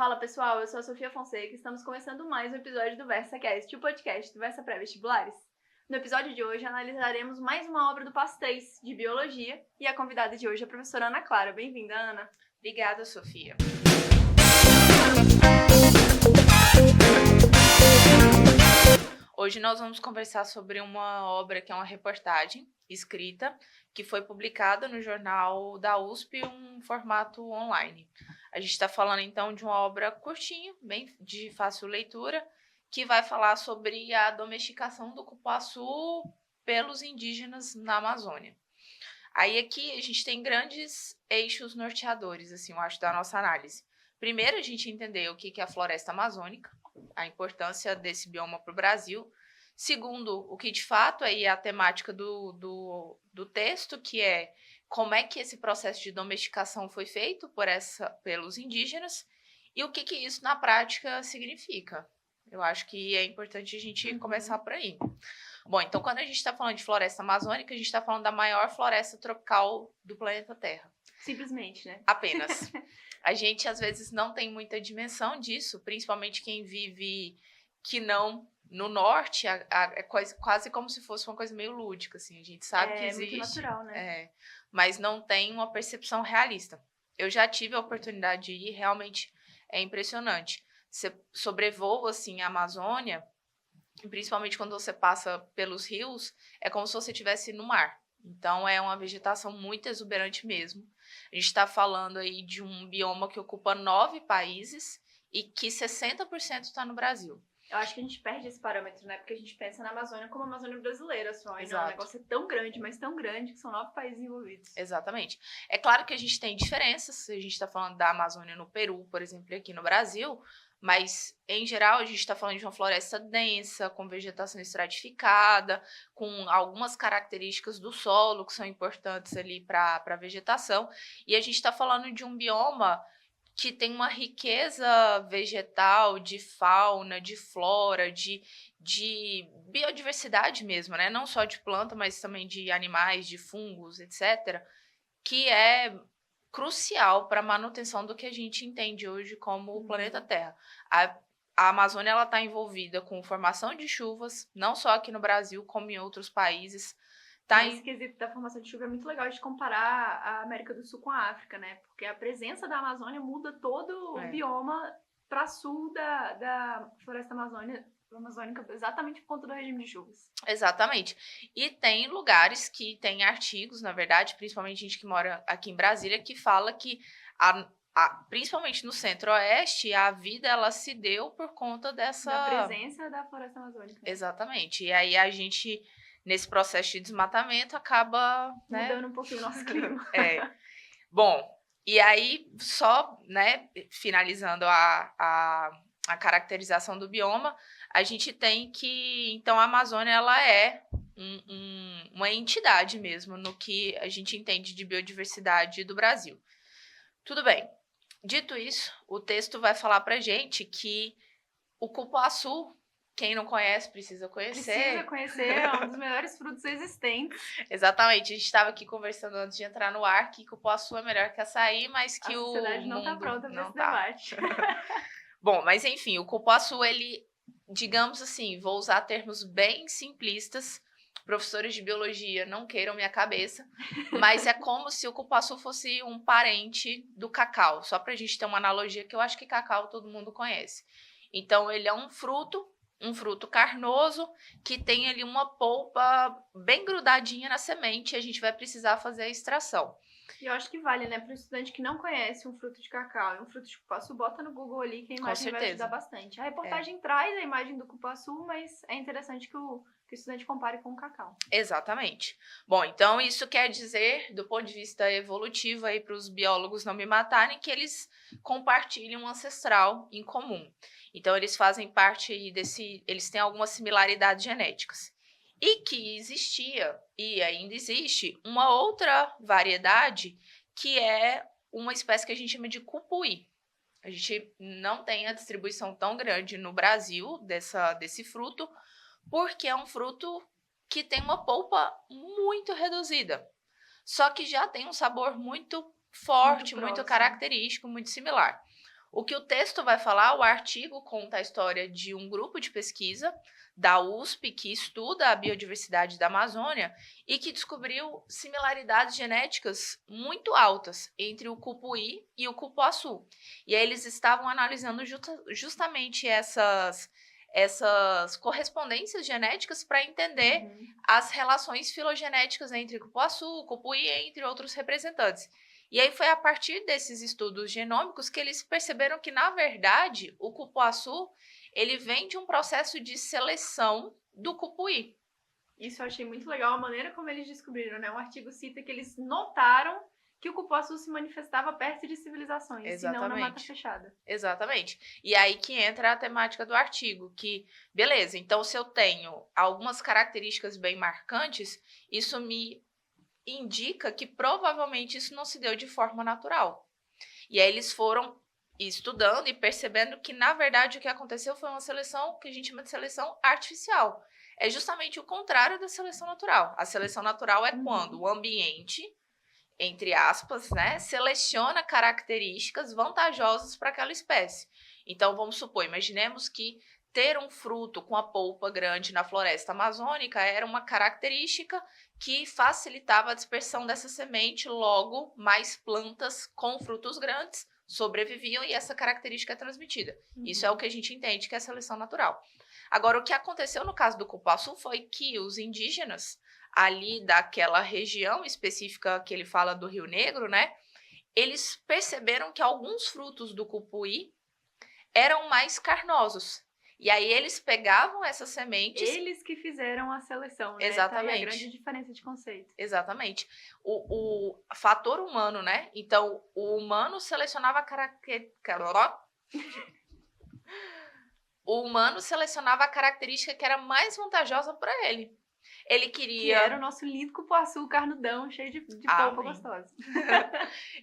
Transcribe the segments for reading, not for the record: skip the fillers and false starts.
Fala pessoal, eu sou a Sofia Fonseca e estamos começando mais um episódio do VersaCast, o podcast do Versa Pré-Vestibulares. No episódio de hoje analisaremos mais uma obra do PAS 3 de Biologia e a convidada de hoje é a professora Ana Clara. Bem-vinda, Ana. Obrigada, Sofia. Hoje nós vamos conversar sobre uma obra que é uma reportagem escrita que foi publicada no jornal da USP, um formato online. A gente está falando então de uma obra curtinha, bem de fácil leitura, que vai falar sobre a domesticação do cupuaçu pelos indígenas na Amazônia. Aí aqui a gente tem grandes eixos norteadores, assim, eu acho, da nossa análise. Primeiro, a gente entender o que é a floresta amazônica, a importância desse bioma para o Brasil. Segundo, o que de fato é a temática do texto, que é como é que esse processo de domesticação foi feito pelos indígenas e o que isso na prática significa. Eu acho que é importante a gente começar por aí. Bom, então quando a gente está falando de floresta amazônica, a gente está falando da maior floresta tropical do planeta Terra. Simplesmente, né? Apenas. A gente, às vezes, não tem muita dimensão disso, principalmente quem vive que não no norte, é quase como se fosse uma coisa meio lúdica, assim. A gente sabe que existe. É muito natural, né? Mas não tem uma percepção realista. Eu já tive a oportunidade de ir, realmente é impressionante. Você sobrevoa, assim, a Amazônia, principalmente quando você passa pelos rios, é como se você estivesse no mar. Então, é uma vegetação muito exuberante mesmo. A gente está falando aí de um bioma que ocupa 9 países e que 60% está no Brasil. Eu acho que a gente perde esse parâmetro, né? Porque a gente pensa na Amazônia como a Amazônia brasileira só. E não, o negócio é tão grande, mas tão grande, que são 9 países envolvidos. Exatamente. É claro que a gente tem diferenças. A gente está falando da Amazônia no Peru, por exemplo, e aqui no Brasil. Mas, em geral, a gente está falando de uma floresta densa, com vegetação estratificada, com algumas características do solo que são importantes ali para a vegetação. E a gente está falando de um bioma que tem uma riqueza vegetal, de fauna, de flora, de biodiversidade mesmo, né? Não só de planta, mas também de animais, de fungos, etc., que é crucial para a manutenção do que a gente entende hoje como o planeta Terra. A Amazônia está envolvida com formação de chuvas, não só aqui no Brasil, como em outros países. Esse quesito da formação de chuva é muito legal de comparar a América do Sul com a África, né? Porque a presença da Amazônia muda todo o bioma para sul da floresta amazônica, exatamente por conta do regime de chuvas. Exatamente. E tem lugares que tem artigos, na verdade, principalmente gente que mora aqui em Brasília, que fala que, principalmente no centro-oeste, a vida ela se deu por conta da presença da floresta amazônica. Exatamente. E aí a gente, nesse processo de desmatamento, acaba mudando um pouquinho o nosso clima. Bom, e aí, só, finalizando a caracterização do bioma, a gente tem que, então, a Amazônia, ela é uma entidade mesmo, no que a gente entende de biodiversidade do Brasil. Tudo bem. Dito isso, o texto vai falar pra gente que o cupuaçu, quem não conhece, precisa conhecer. Precisa conhecer, é um dos melhores frutos existentes. Exatamente, a gente estava aqui conversando antes de entrar no ar que cupuaçu é melhor que açaí, mas que a sociedade não está pronta para esse debate. Bom, mas enfim, o cupuaçu, ele, digamos assim, vou usar termos bem simplistas, professores de biologia não queiram minha cabeça, mas é como se o cupuaçu fosse um parente do cacau, só para a gente ter uma analogia, que eu acho que cacau todo mundo conhece. Então, ele é um fruto carnoso, que tem ali uma polpa bem grudadinha na semente, e a gente vai precisar fazer a extração. E eu acho que vale, né, para o estudante que não conhece um fruto de cacau e um fruto de cupuaçu, bota no Google ali que a imagem vai ajudar bastante. A reportagem traz a imagem do cupuaçu, mas é interessante que o estudante compare com o cacau. Exatamente. Bom, então isso quer dizer, do ponto de vista evolutivo, aí para os biólogos não me matarem, que eles compartilham um ancestral em comum. Então, eles fazem parte aí eles têm algumas similaridades genéticas. E que existia, e ainda existe, uma outra variedade, que é uma espécie que a gente chama de cupuí. A gente não tem a distribuição tão grande no Brasil desse fruto, porque é um fruto que tem uma polpa muito reduzida. Só que já tem um sabor muito forte, muito característico, muito similar. O que o texto vai falar, o artigo conta a história de um grupo de pesquisa da USP que estuda a biodiversidade da Amazônia e que descobriu similaridades genéticas muito altas entre o cupuí e o cupuaçu. E aí eles estavam analisando justamente essas correspondências genéticas para entender as relações filogenéticas entre cupuaçu, cupuí, entre outros representantes. E aí foi a partir desses estudos genômicos que eles perceberam que, na verdade, o cupuaçu ele vem de um processo de seleção do cupuí. Isso eu achei muito legal, a maneira como eles descobriram, né? O artigo cita que eles notaram que o cupuaçu se manifestava perto de civilizações, Exatamente. e não na mata fechada. Exatamente. E aí que entra a temática do artigo, que, beleza, então se eu tenho algumas características bem marcantes, isso me indica que provavelmente isso não se deu de forma natural. E aí eles foram estudando e percebendo que, na verdade, o que aconteceu foi uma seleção que a gente chama de seleção artificial. É justamente o contrário da seleção natural. A seleção natural é quando o ambiente, entre aspas, né, seleciona características vantajosas para aquela espécie. Então, vamos supor, imaginemos que ter um fruto com a polpa grande na floresta amazônica era uma característica que facilitava a dispersão dessa semente, logo, mais plantas com frutos grandes sobreviviam e essa característica é transmitida. Isso é o que a gente entende que é a seleção natural. Agora, o que aconteceu no caso do cupuaçu foi que os indígenas ali daquela região específica que ele fala do Rio Negro, né? Eles perceberam que alguns frutos do cupuí eram mais carnosos. E aí eles pegavam essas sementes... Eles que fizeram a seleção, né? Exatamente. Tá aí a grande diferença de conceito. Exatamente. O fator humano, né? Então, o humano selecionava o humano selecionava a característica que era mais vantajosa para ele. Ele queria... Que era o nosso lindo cupuaçu carnudão, cheio de polpa gostosa.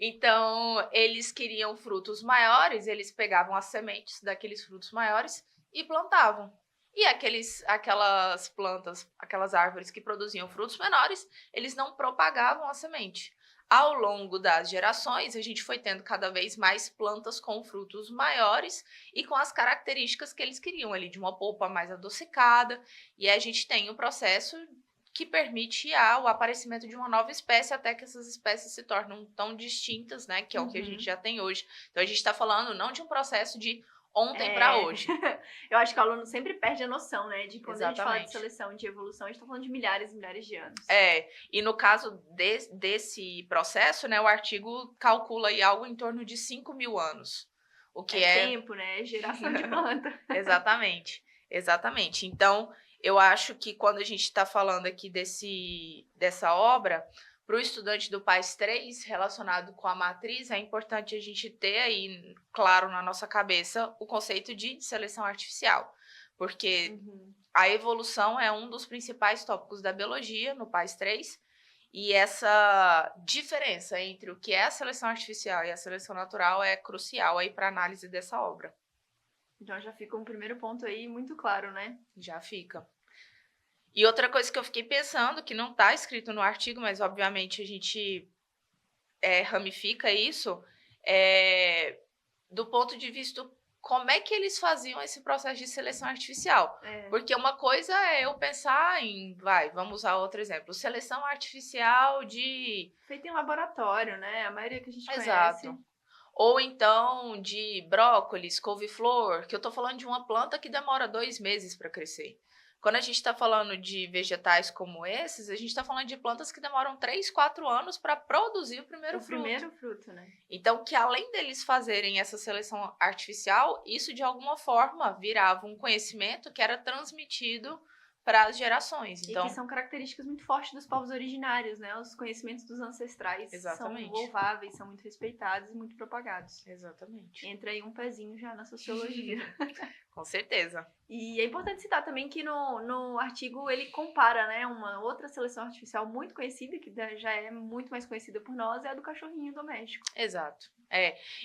Então, eles queriam frutos maiores, eles pegavam as sementes daqueles frutos maiores e plantavam. E aquelas plantas, aquelas árvores que produziam frutos menores, eles não propagavam a semente. Ao longo das gerações, a gente foi tendo cada vez mais plantas com frutos maiores e com as características que eles queriam ali, de uma polpa mais adocicada. E a gente tem um processo que permite o aparecimento de uma nova espécie até que essas espécies se tornam tão distintas, né? Que é o que a gente já tem hoje. Então, a gente está falando não de um processo de ontem para hoje. Eu acho que o aluno sempre perde a noção, né? De quando Exatamente. A gente fala de seleção, de evolução, a gente tá falando de milhares e milhares de anos. E no caso desse processo, né? O artigo calcula aí algo em torno de 5.000 anos. O que é tempo, né? Geração de planta. Exatamente. Então, eu acho que quando a gente está falando aqui dessa obra, para o estudante do PAS 3, relacionado com a matriz, é importante a gente ter aí, claro, na nossa cabeça, o conceito de seleção artificial. Porque a evolução é um dos principais tópicos da biologia no PAS 3, e essa diferença entre o que é a seleção artificial e a seleção natural é crucial aí para a análise dessa obra. Então já fica um primeiro ponto aí muito claro, né? Já fica. E outra coisa que eu fiquei pensando, que não está escrito no artigo, mas obviamente a gente ramifica isso, do ponto de vista como é que eles faziam esse processo de seleção artificial. Porque uma coisa é eu pensar em, vamos usar outro exemplo, seleção artificial feita em laboratório, né? A maioria que a gente conhece. Exato. Ou então de brócolis, couve-flor, que eu tô falando de uma planta que demora 2 meses para crescer. Quando a gente está falando de vegetais como esses, a gente está falando de plantas que demoram 3, 4 anos para produzir o primeiro fruto. O primeiro fruto, né? Então, que além deles fazerem essa seleção artificial, isso de alguma forma virava um conhecimento que era transmitido para as gerações. Então, e que são características muito fortes dos povos originários, né? Os conhecimentos dos ancestrais são louváveis, são muito respeitados e muito propagados. Exatamente. Entra aí um pezinho já na sociologia. Com certeza. E é importante citar também que no artigo ele compara, né, uma outra seleção artificial muito conhecida, que já é muito mais conhecida por nós, é a do cachorrinho doméstico. Exato.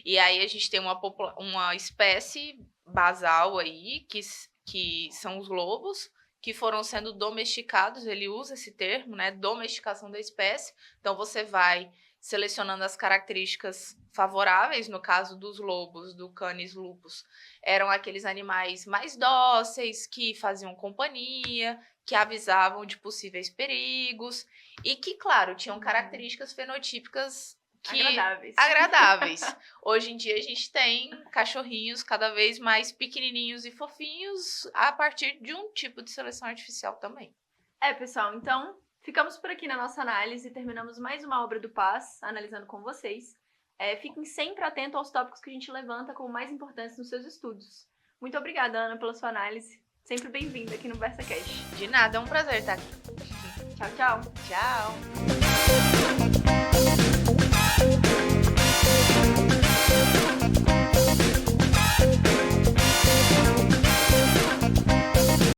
E aí a gente tem uma espécie basal aí, que são os lobos, que foram sendo domesticados, ele usa esse termo, né, domesticação da espécie. Então, você vai selecionando as características favoráveis. No caso dos lobos, do Canis lupus, eram aqueles animais mais dóceis, que faziam companhia, que avisavam de possíveis perigos e que, claro, tinham características fenotípicas agradáveis. Hoje em dia a gente tem cachorrinhos cada vez mais pequenininhos e fofinhos a partir de um tipo de seleção artificial também. Pessoal, então ficamos por aqui na nossa análise e terminamos mais uma obra do Paz, analisando com vocês. Fiquem sempre atentos aos tópicos que a gente levanta como mais importantes nos seus estudos. Muito obrigada, Ana, pela sua análise. Sempre bem-vinda aqui no VersaCast. De nada, é um prazer estar aqui. Tchau, tchau. Tchau.